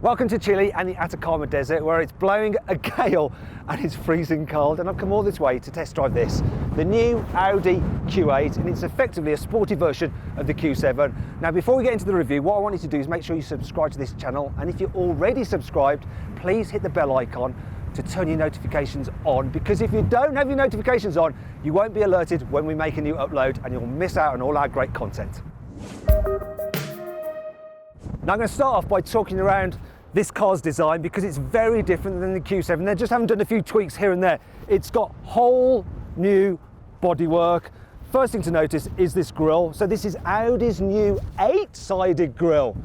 Welcome to Chile and the Atacama desert, where it's blowing a gale and it's freezing cold, and I've come all this way to test drive this, the new Audi Q8, and it's effectively a sporty version of the Q7. Now before we get into the review, what I want you to do is make sure you subscribe to this channel, and if you're already subscribed, please hit the bell icon to turn your notifications on, because if you don't have your notifications on, you won't be alerted when we make a new upload and you'll miss out on all our great content. Now I'm going to start off by talking around this car's design, because it's very different than the Q7. They just haven't done a few tweaks here and there. It's got whole new bodywork. First thing to notice is this grille. So this is Audi's new 8-sided grille,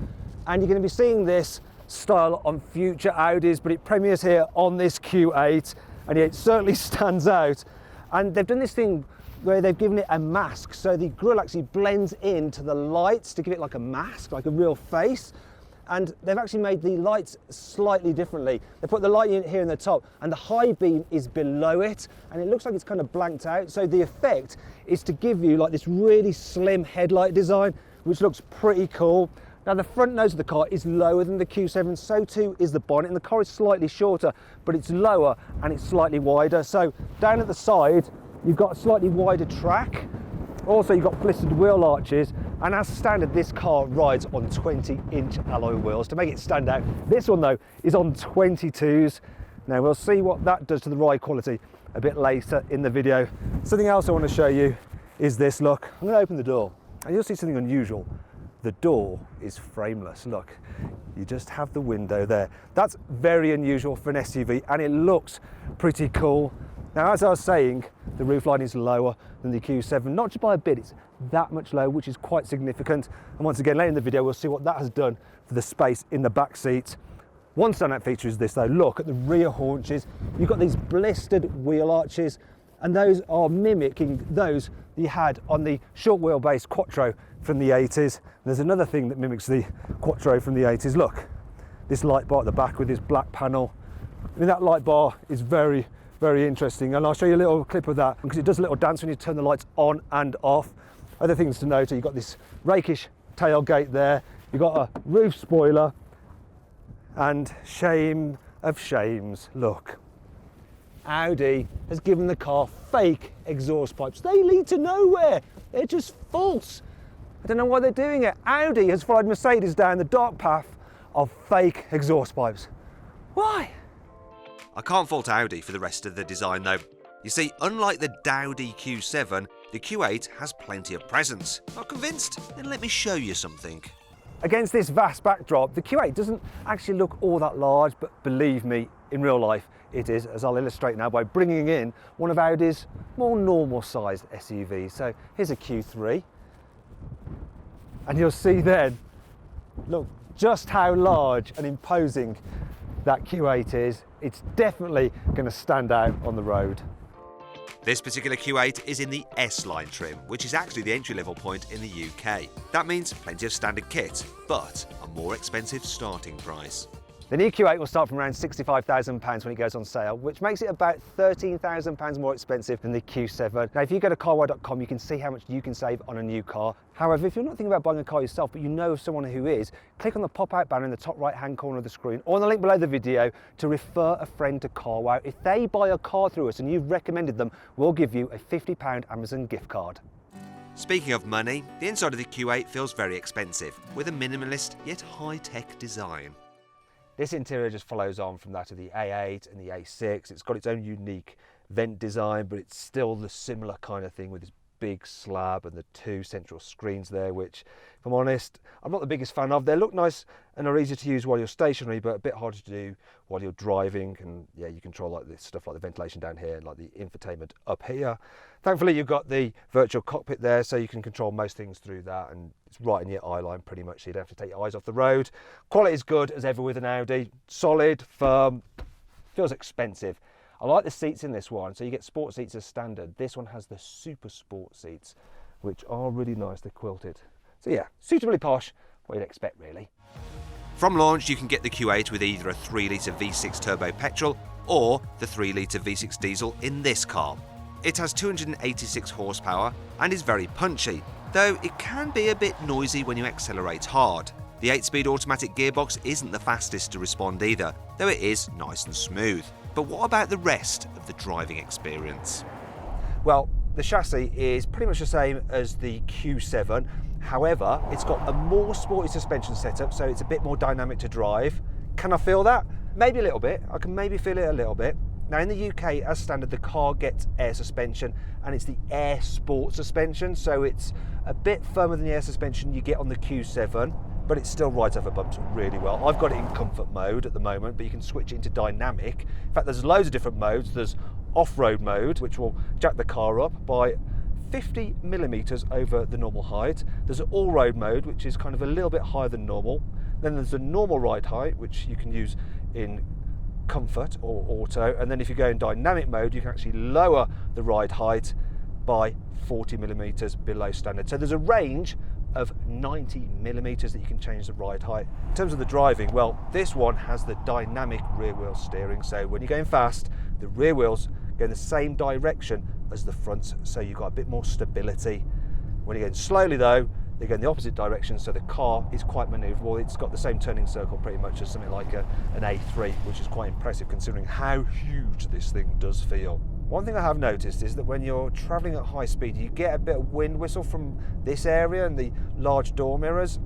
and you're going to be seeing this style on future Audis, but it premieres here on this Q8, and it certainly stands out. And they've done this thing where they've given it a mask, so the grille actually blends into the lights to give it like a mask, like a real face. And they've actually made the lights slightly differently. They put the light unit here in the top, and the high beam is below it, and it looks like it's kind of blanked out. So the effect is to give you like this really slim headlight design, which looks pretty cool. Now the front nose of the car is lower than the Q7, so too is the bonnet, and the car is slightly shorter, but it's lower and it's slightly wider. So down at the side, you've got a slightly wider track. Also, you've got blistered wheel arches, and as standard, this car rides on 20-inch alloy wheels to make it stand out. This one, though, is on 22s. Now, we'll see what that does to the ride quality a bit later in the video. Something else I want to show you is this. Look, I'm going to open the door, and you'll see something unusual. The door is frameless. Look, you just have the window there. That's very unusual for an SUV, and it looks pretty cool. Now, as I was saying, the roofline is lower than the Q7, not just by a bit, it's that much lower, which is quite significant. And once again, later in the video, we'll see what that has done for the space in the back seat. One standout feature is this though. Look at the rear haunches. You've got these blistered wheel arches, and those are mimicking those you had on the short wheelbase Quattro from the 80s. And there's another thing that mimics the Quattro from the 80s. Look, this light bar at the back with this black panel. I mean, that light bar is very interesting, and I'll show you a little clip of that because it does a little dance when you turn the lights on and off. Other things to note are you've got this rakish tailgate there, you've got a roof spoiler, and shame of shames, look, Audi has given the car fake exhaust pipes. They lead to nowhere, they're just false. I don't know why they're doing it. Audi has followed Mercedes down the dark path of fake exhaust pipes. Why? I can't fault Audi for the rest of the design though. You see, unlike the Audi Q7, the Q8 has plenty of presence. Not convinced? Then let me show you something. Against this vast backdrop, the Q8 doesn't actually look all that large, but believe me, in real life it is, as I'll illustrate now by bringing in one of Audi's more normal sized SUVs. So here's a Q3, and you'll see then, look just how large and imposing that Q8 is. It's definitely going to stand out on the road. This particular Q8 is in the S-Line trim, which is actually the entry-level point in the UK. That means plenty of standard kit, but a more expensive starting price. The new Q8 will start from around £65,000 when it goes on sale, which makes it about £13,000 more expensive than the Q7. Now, if you go to carwow.com, you can see how much you can save on a new car. However, if you're not thinking about buying a car yourself, but you know of someone who is, click on the pop-out banner in the top right-hand corner of the screen, or on the link below the video to refer a friend to Carwow. If they buy a car through us and you've recommended them, we'll give you a £50 Amazon gift card. Speaking of money, the inside of the Q8 feels very expensive, with a minimalist yet high-tech design. This interior just follows on from that of the A8 and the A6. It's got its own unique vent design, but it's still the similar kind of thing with this big slab and the two central screens there, which, if I'm honest, I'm not the biggest fan of. They look nice and are easy to use while you're stationary, but a bit harder to do while you're driving. And yeah, you control like this stuff like the ventilation down here, like the infotainment up here. Thankfully, you've got the virtual cockpit there, so you can control most things through that, and it's right in your eye line pretty much, so you don't have to take your eyes off the road. Quality is good as ever with an Audi. Solid, firm, feels expensive. I like the seats in this one, so you get sport seats as standard. This one has the super sport seats, which are really nice, they're quilted. So yeah, suitably posh, what you'd expect really. From launch, you can get the Q8 with either a 3-litre V6 turbo petrol or the 3-litre V6 diesel in this car. It has 286 horsepower and is very punchy, though it can be a bit noisy when you accelerate hard. The 8-speed automatic gearbox isn't the fastest to respond either, though it is nice and smooth. But what about the rest of the driving experience? Well, the chassis is pretty much the same as the Q7. However, it's got a more sporty suspension setup, so it's a bit more dynamic to drive. Can I feel that? Maybe a little bit. I can maybe feel it a little bit. Now in the UK, as standard, the car gets air suspension, and it's the Air Sport suspension, so it's a bit firmer than the air suspension you get on the Q7, but it still rides over bumps really well. I've got it in comfort mode at the moment, but you can switch it into dynamic. In fact, there's loads of different modes. There's off-road mode, which will jack the car up by 50 millimeters over the normal height. There's an all-road mode, which is kind of a little bit higher than normal. Then there's a normal ride height, which you can use in comfort or auto. And then if you go in dynamic mode, you can actually lower the ride height by 40 millimeters below standard. So there's a range of 90 millimeters that you can change the ride height. In terms of the driving, well, this one has the dynamic rear wheel steering. So when you're going fast, the rear wheels go in the same direction as the front, so you've got a bit more stability. When you're going slowly though, they go in the opposite direction, so the car is quite manoeuvrable. It's got the same turning circle pretty much as something like an A3, which is quite impressive considering how huge this thing does feel. One thing I have noticed is that when you're travelling at high speed, you get a bit of wind whistle from this area and the large door mirrors.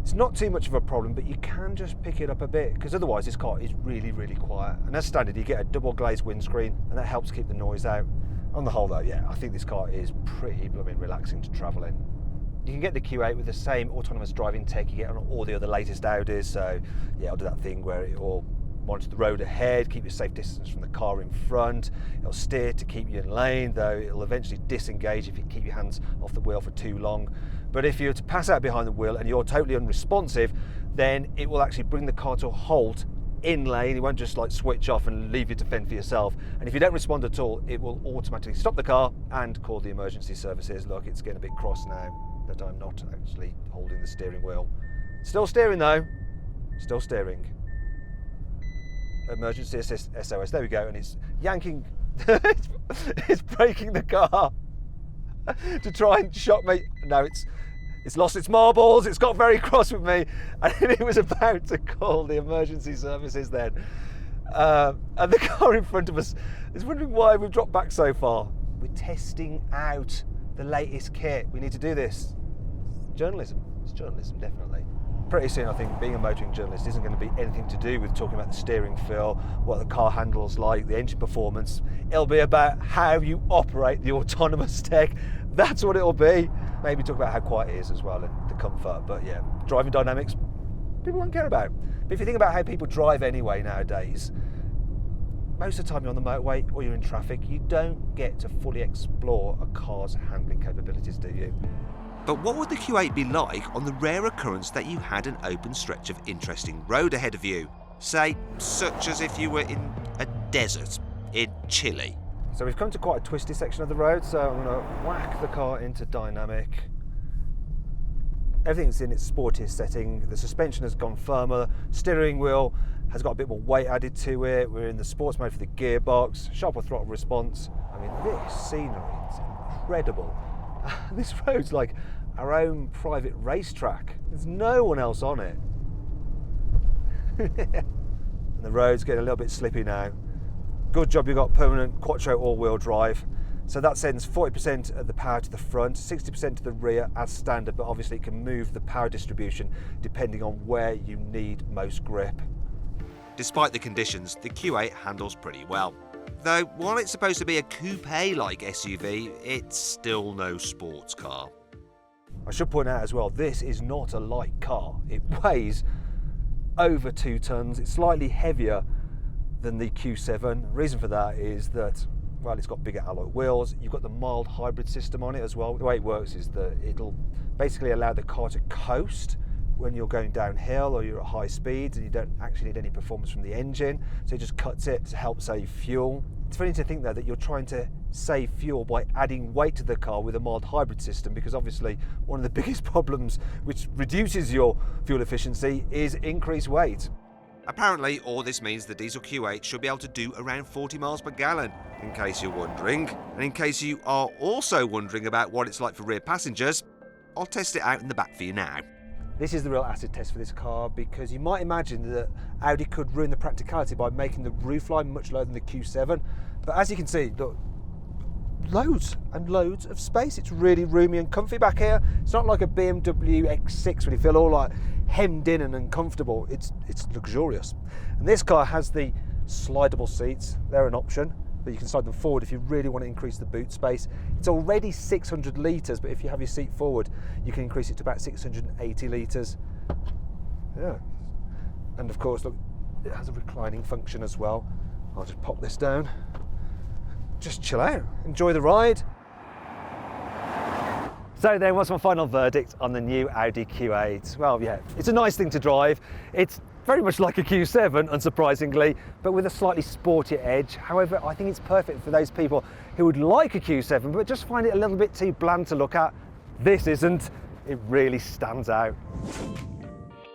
It's not too much of a problem, but you can just pick it up a bit, because otherwise this car is really, really quiet. And as standard, you get a double glazed windscreen, and that helps keep the noise out. On the whole though, yeah, I think this car is pretty blooming relaxing to travel in. You can get the Q8 with the same autonomous driving tech you get on all the other latest Audis. So yeah, I'll do that thing where it will monitor the road ahead, keep you safe distance from the car in front. It'll steer to keep you in lane, though it'll eventually disengage if you keep your hands off the wheel for too long. But if you're to pass out behind the wheel and you're totally unresponsive, then it will actually bring the car to a halt in lane. It won't just like switch off and leave you to fend for yourself. And if you don't respond at all, it will automatically stop the car and call the emergency services. Look, it's getting a bit cross now that I'm not actually holding the steering wheel. Still steering though, still steering. Emergency assist SOS, there we go, and it's yanking, it's braking the car to try and shock me. No, it's lost its marbles, it's got very cross with me, and it was about to call the emergency services then. And the car in front of us is wondering why we've dropped back so far. We're testing out the latest kit. We need to do this. Journalism, it's journalism, definitely. Pretty soon I think being a motoring journalist isn't going to be anything to do with talking about the steering feel, what the car handles like, the engine performance. It'll be about how you operate the autonomous tech. That's what it'll be. Maybe talk about how quiet it is as well and the comfort, but yeah, driving dynamics, people won't care about. But if you think about how people drive anyway nowadays, most of the time you're on the motorway or you're in traffic, you don't get to fully explore a car's handling capabilities, do you? But what would the Q8 be like on the rare occurrence that you had an open stretch of interesting road ahead of you? Say, such as if you were in a desert in Chile. So we've come to quite a twisty section of the road, so I'm going to whack the car into dynamic. Everything's in its sportiest setting. The suspension has gone firmer, steering wheel has got a bit more weight added to it. We're in the sports mode for the gearbox, sharper throttle response. I mean, this scenery is incredible. This road's like our own private racetrack. There's no one else on it. And the road's getting a little bit slippy now. Good job you've got permanent Quattro all-wheel drive. So that sends 40% of the power to the front, 60% to the rear as standard, but obviously it can move the power distribution depending on where you need most grip. Despite the conditions, the Q8 handles pretty well. Though, while it's supposed to be a coupe-like SUV, it's still no sports car. I should point out as well, this is not a light car. It weighs over 2 tons. It's slightly heavier than the Q7. The reason for that is that, well, it's got bigger alloy wheels. You've got the mild hybrid system on it as well. The way it works is that it'll basically allow the car to coast when you're going downhill or you're at high speeds and you don't actually need any performance from the engine. So it just cuts it to help save fuel. It's funny to think though that you're trying to save fuel by adding weight to the car with a mild hybrid system, because obviously one of the biggest problems which reduces your fuel efficiency is increased weight. Apparently, all this means the diesel Q8 should be able to do around 40 miles per gallon, in case you're wondering. And in case you are also wondering about what it's like for rear passengers, I'll test it out in the back for you now. This is the real acid test for this car, because you might imagine that Audi could ruin the practicality by making the roofline much lower than the Q7. But as you can see, look, loads and loads of space. It's really roomy and comfy back here. It's not like a BMW X6 when you feel all like hemmed in and uncomfortable. It's luxurious. And this car has the slidable seats. They're an option, but you can slide them forward if you really want to increase the boot space. It's already 600 litres, but if you have your seat forward, you can increase it to about 680 litres. Yeah. And of course, look, it has a reclining function as well. I'll just pop this down. Just chill out, enjoy the ride. So then, what's my final verdict on the new Audi Q8? Well, yeah, it's a nice thing to drive. It's very much like a Q7, unsurprisingly, but with a slightly sportier edge. However, I think it's perfect for those people who would like a Q7, but just find it a little bit too bland to look at. This isn't. It really stands out.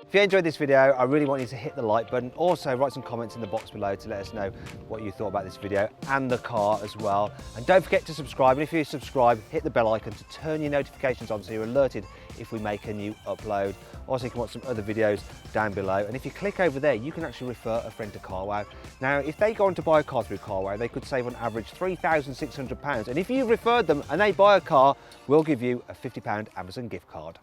If you enjoyed this video, I really want you to hit the like button. Also, write some comments in the box below to let us know what you thought about this video and the car as well. And don't forget to subscribe. And if you subscribe, hit the bell icon to turn your notifications on so you're alerted if we make a new upload. Also, you can watch some other videos down below. And if you click over there, you can actually refer a friend to Carwow. Now, if they go on to buy a car through Carwow, they could save on average £3,600. And if you referred them and they buy a car, we'll give you a £50 Amazon gift card.